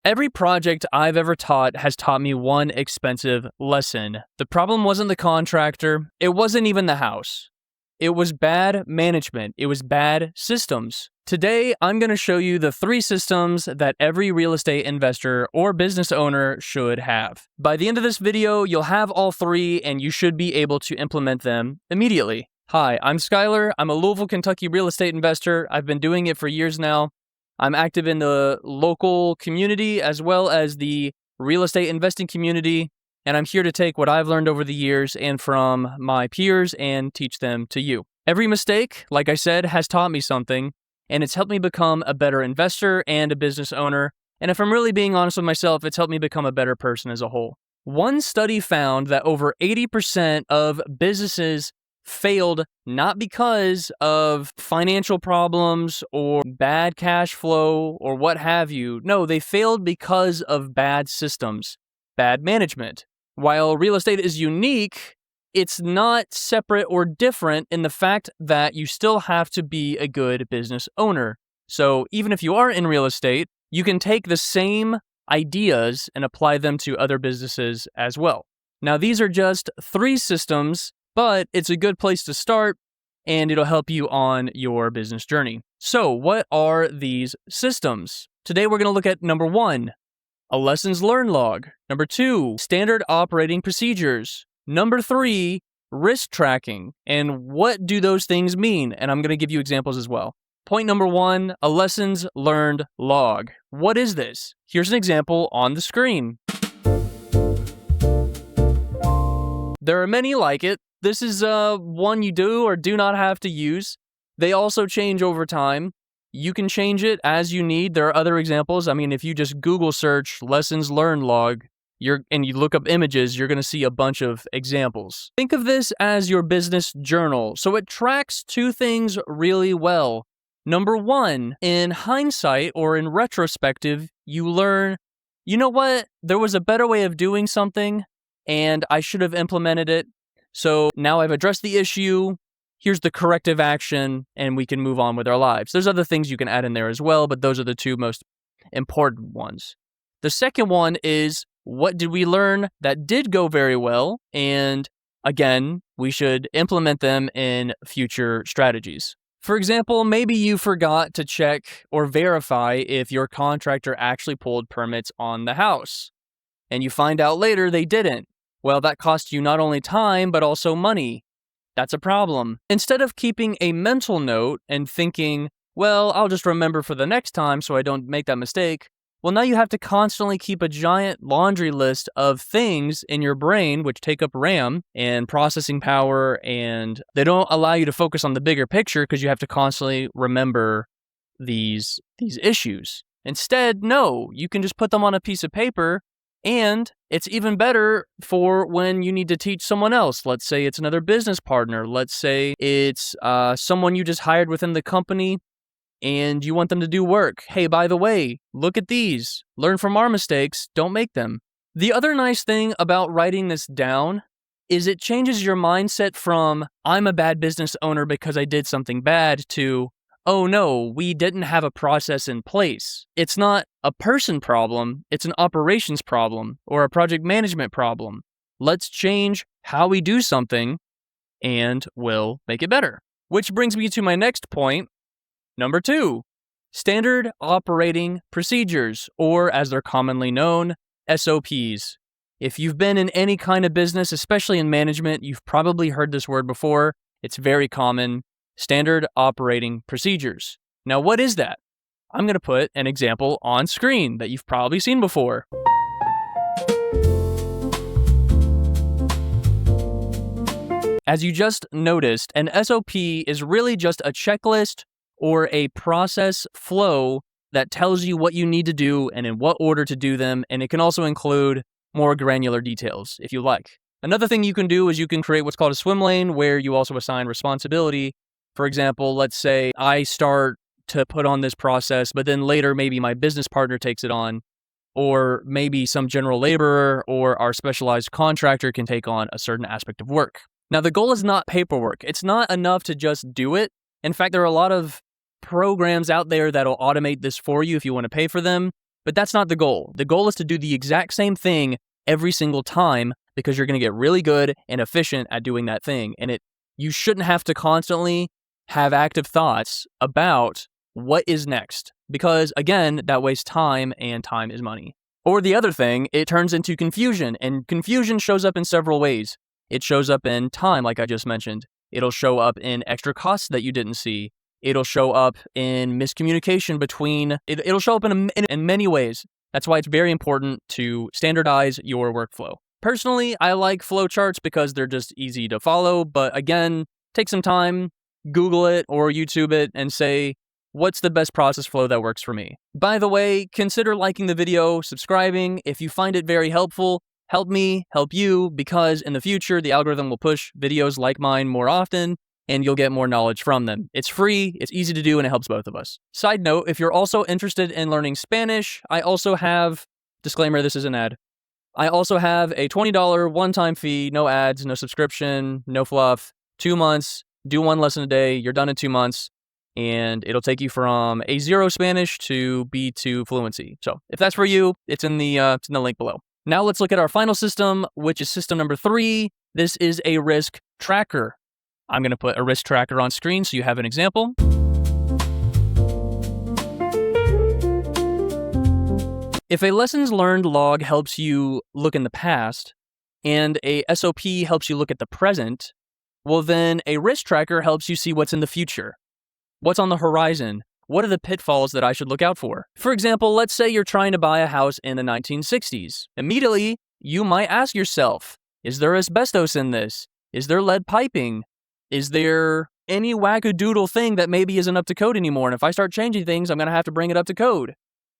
Every project I've ever taught has taught me one expensive lesson. The problem wasn't the contractor. It wasn't even the house. It was bad management. It was bad systems. Today, I'm going to show you the 3 systems that every real estate investor or business owner should have. By the end of this video, you'll have all 3 and you should be able to implement them immediately. Hi, I'm Skylar. I'm a Louisville, Kentucky real estate investor. I've been doing it for years now. I'm active in the local community as well as the real estate investing community, and I'm here to take what I've learned over the years and from my peers and teach them to you. Every mistake, like I said, has taught me something, and it's helped me become a better investor and a business owner, and if I'm really being honest with myself, it's helped me become a better person as a whole. One study found that over 80% of businesses failed not because of financial problems or bad cash flow or what have you. No, they failed because of bad systems, bad management. While real estate is unique, it's not separate or different in the fact that you still have to be a good business owner. So even if you are in real estate, you can take the same ideas and apply them to other businesses as well. Now, these are just 3 systems, but it's a good place to start, and it'll help you on your business journey. So, what are these systems? Today, we're going to look at number 1, a lessons learned log. Number 2, standard operating procedures. Number 3, risk tracking. And what do those things mean? And I'm going to give you examples as well. Point number 1, a lessons learned log. What is this? Here's an example on the screen. There are many like it. This is one you do or do not have to use. They also change over time. You can change it as you need. There are other examples. I mean, if you just Google search lessons learned log, and you look up images, you're going to see a bunch of examples. Think of this as your business journal. So it tracks 2 things really well. Number 1, in hindsight or in retrospective, you learn, you know what? There was a better way of doing something, and I should have implemented it. So now I've addressed the issue, here's the corrective action, and we can move on with our lives. There's other things you can add in there as well, but those are the 2 most important ones. The second one is, what did we learn that did go very well? And again, we should implement them in future strategies. For example, maybe you forgot to check or verify if your contractor actually pulled permits on the house, and you find out later they didn't. Well, that costs you not only time, but also money. That's a problem. Instead of keeping a mental note and thinking, well, I'll just remember for the next time so I don't make that mistake, well, now you have to constantly keep a giant laundry list of things in your brain, which take up RAM and processing power, and they don't allow you to focus on the bigger picture because you have to constantly remember these issues. Instead, no, you can just put them on a piece of paper. And it's even better for when you need to teach someone else. Let's say it's another business partner. Let's say it's someone you just hired within the company and you want them to do work. Hey, by the way, look at these. Learn from our mistakes. Don't make them. The other nice thing about writing this down is it changes your mindset from, I'm a bad business owner because I did something bad, to, oh no, we didn't have a process in place. It's not a person problem, it's an operations problem or a project management problem. Let's change how we do something and we'll make it better. Which brings me to my next point, number 2, standard operating procedures, or as they're commonly known, SOPs. If you've been in any kind of business, especially in management, you've probably heard this word before. It's very common. Standard operating procedures. Now, what is that? I'm going to put an example on screen that you've probably seen before. As you just noticed, an SOP is really just a checklist or a process flow that tells you what you need to do and in what order to do them, and it can also include more granular details if you like. Another thing you can do is you can create what's called a swim lane, where you also assign responsibility. For example, let's say I start to put on this process, but then later maybe my business partner takes it on, or maybe some general laborer or our specialized contractor can take on a certain aspect of work. Now, the goal is not paperwork. It's not enough to just do it. In fact, there are a lot of programs out there that'll automate this for you if you want to pay for them. But that's not the goal. The goal is to do the exact same thing every single time because you're going to get really good and efficient at doing that thing. And you shouldn't have to constantly have active thoughts about what is next because, again, that wastes time and time is money. Or the other thing, it turns into confusion, and confusion shows up in several ways. It shows up in time, like I just mentioned. It'll show up in extra costs that you didn't see. It'll show up in miscommunication it'll show up in many ways. That's why it's very important to standardize your workflow. Personally, I like flowcharts because they're just easy to follow, but again, take some time, Google it or YouTube it and say, what's the best process flow that works for me? By the way, consider liking the video, subscribing. If you find it very helpful, help me, help you, because in the future, the algorithm will push videos like mine more often, and you'll get more knowledge from them. It's free, it's easy to do, and it helps both of us. Side note, if you're also interested in learning Spanish, I also have, disclaimer, this is an ad, I also have a $20 one-time fee, no ads, no subscription, no fluff, 2 months, do 1 lesson a day, you're done in 2 months, and it'll take you from A0 Spanish to B2 fluency. So if that's for you, it's in the link below. Now let's look at our final system, which is system number 3. This is a risk tracker. I'm going to put a risk tracker on screen so you have an example. If a lessons learned log helps you look in the past and a SOP helps you look at the present, well then a risk tracker helps you see what's in the future. What's on the horizon? What are the pitfalls that I should look out for? For example, let's say you're trying to buy a house in the 1960s. Immediately, you might ask yourself, is there asbestos in this? Is there lead piping? Is there any wackadoodle thing that maybe isn't up to code anymore? And if I start changing things, I'm going to have to bring it up to code.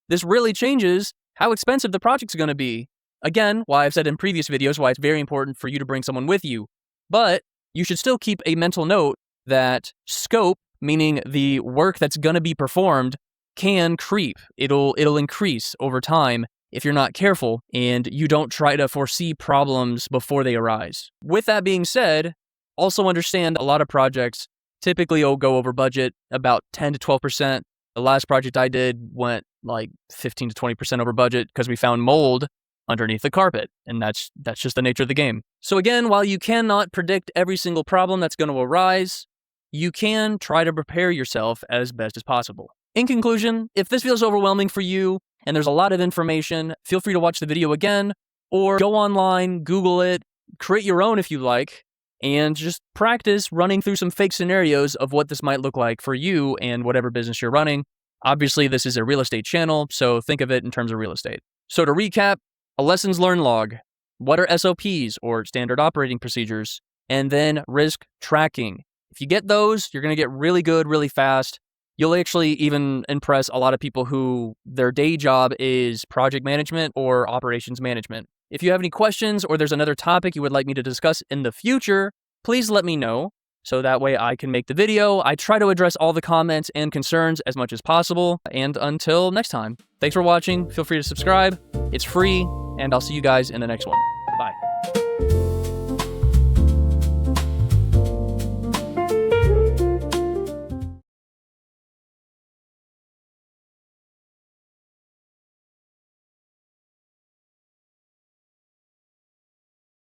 This really changes how expensive the project's going to be. Again, why I've said in previous videos why it's very important for you to bring someone with you. But you should still keep a mental note that scope, meaning the work that's going to be performed, can creep. It'll increase over time if you're not careful and you don't try to foresee problems before they arise. With that being said, also understand a lot of projects typically will go over budget about 10 to 12%. The last project I did went like 15 to 20% over budget because we found mold underneath the carpet, and that's just the nature of the game. So again, while you cannot predict every single problem that's going to arise, you can try to prepare yourself as best as possible. In conclusion, if this feels overwhelming for you and there's a lot of information, feel free to watch the video again or go online, Google it, create your own if you like, and just practice running through some fake scenarios of what this might look like for you and whatever business you're running. Obviously, this is a real estate channel, so think of it in terms of real estate. So to recap, a lessons learned log, what are SOPs or standard operating procedures, and then risk tracking. If you get those, you're going to get really good really fast. You'll actually even impress a lot of people who their day job is project management or operations management. If you have any questions or there's another topic you would like me to discuss in the future, please let me know so that way I can make the video. I try to address all the comments and concerns as much as possible. And until next time, thanks for watching. Feel free to subscribe. It's free, and I'll see you guys in the next one. Bye.